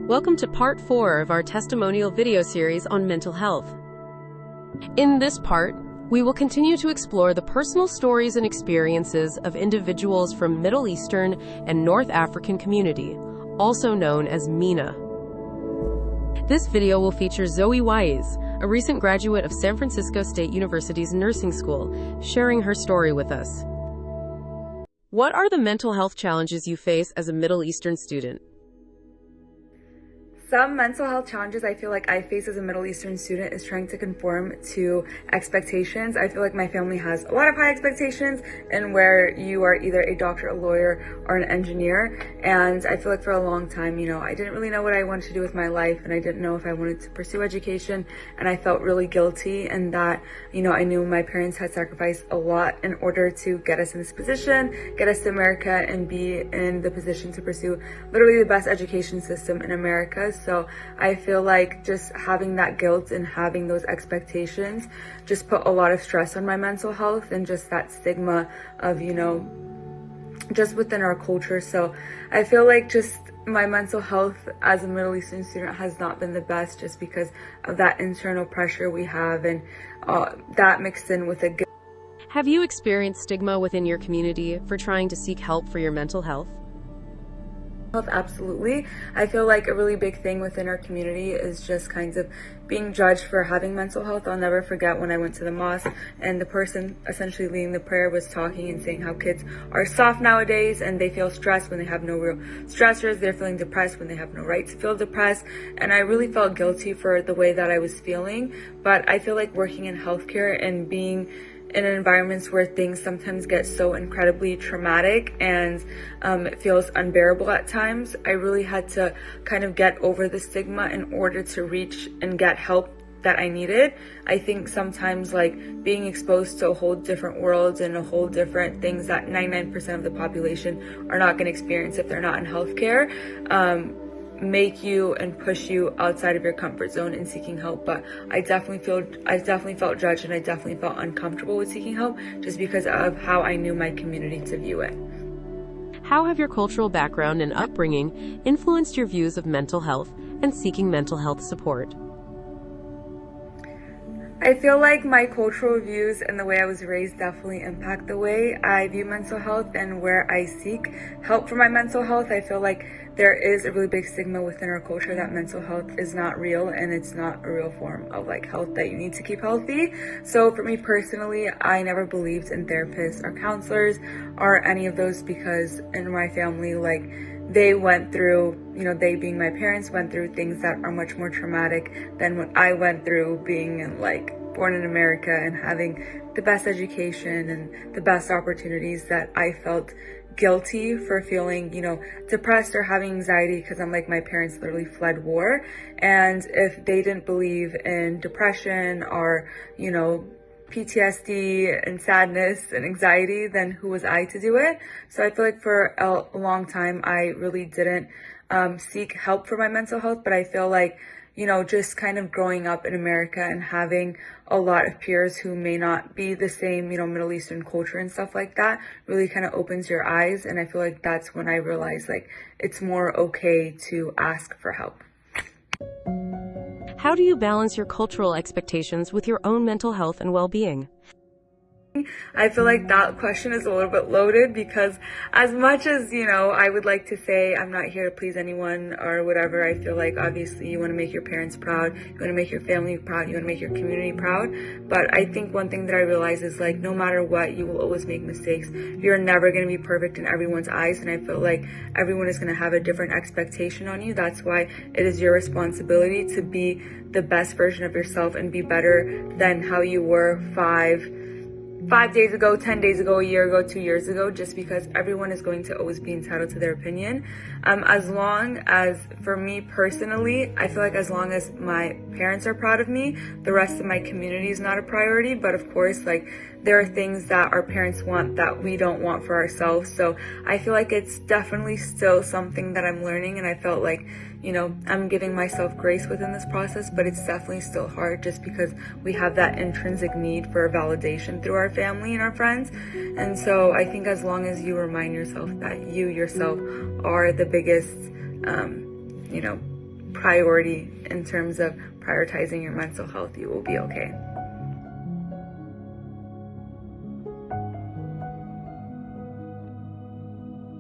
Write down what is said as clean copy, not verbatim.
Welcome to part 4 of our testimonial video series on mental health. In this part, we will continue to explore the personal stories and experiences of individuals from Middle Eastern and North African community, also known as MENA. This video will feature Zoey, a recent graduate of San Francisco State University's nursing school, sharing her story with us. What are the mental health challenges you face as a Middle Eastern student? Some mental health challenges I feel like I face as a Middle Eastern student is trying to conform to expectations. I feel like my family has a lot of high expectations, and where you are either a doctor, a lawyer, or an engineer. And I feel like for a long time, I didn't really know what I wanted to do with my life, and I didn't know if I wanted to pursue education, and I felt really guilty, and that, I knew my parents had sacrificed a lot in order to get us in this position, get us to America, and be in the position to pursue literally the best education system in America. So I feel like just having that guilt and having those expectations just put a lot of stress on my mental health, and just that stigma of, just within our culture. So I feel like just my mental health as a Middle Eastern student has not been the best, just because of that internal pressure we have, and that mixed in with a guilt. Have you experienced stigma within your community for trying to seek help for your mental health? Absolutely. I feel like a really big thing within our community is just kind of being judged for having mental health. I'll never forget when I went to the mosque and the person essentially leading the prayer was talking and saying how kids are soft nowadays and they feel stressed when they have no real stressors. They're feeling depressed when they have no right to feel depressed. And I really felt guilty for the way that I was feeling. But I feel like working in healthcare and being in environments where things sometimes get so incredibly traumatic and it feels unbearable at times, I really had to kind of get over the stigma in order to reach and get help that I needed. I think sometimes being exposed to a whole different world and a whole different things that 99% of the population are not going to experience if they're not in healthcare, make you and push you outside of your comfort zone in seeking help. But I definitely felt judged, and I definitely felt uncomfortable with seeking help just because of how I knew my community to view it. How have your cultural background and upbringing influenced your views of mental health and seeking mental health support? I feel like my cultural views and the way I was raised definitely impact the way I view mental health and where I seek help for my mental health. I feel like there is a really big stigma within our culture that mental health is not real and it's not a real form of health that you need to keep healthy. So for me personally, I never believed in therapists or counselors or any of those, because in my family, they went through, they being my parents, went through things that are much more traumatic than what I went through being born in America and having the best education and the best opportunities, that I felt guilty for feeling, depressed or having anxiety, because I'm my parents literally fled war. And if they didn't believe in depression or, PTSD and sadness and anxiety, then who was I to do it? So I feel like for a long time, I really didn't seek help for my mental health. But I feel like, just kind of growing up in America and having a lot of peers who may not be the same, Middle Eastern culture and stuff like that really kind of opens your eyes. And I feel like that's when I realized it's more okay to ask for help. How do you balance your cultural expectations with your own mental health and well-being? I feel like that question is a little bit loaded, because as much as, I would like to say I'm not here to please anyone or whatever, I feel like obviously you want to make your parents proud, you want to make your family proud, you want to make your community proud. But I think one thing that I realize is no matter what, you will always make mistakes. You're never going to be perfect in everyone's eyes. And I feel like everyone is going to have a different expectation on you. That's why it is your responsibility to be the best version of yourself and be better than how you were 5 days ago, 10 days ago, a year ago, 2 years ago, just because everyone is going to always be entitled to their opinion. As long as, for me personally, I feel like as long as my parents are proud of me, the rest of my community is not a priority. But of course, there are things that our parents want that we don't want for ourselves. So I feel like it's definitely still something that I'm learning, and I felt like, I'm giving myself grace within this process, but it's definitely still hard just because we have that intrinsic need for validation through our family and our friends. And so I think as long as you remind yourself that you yourself are the biggest, priority in terms of prioritizing your mental health, you will be okay.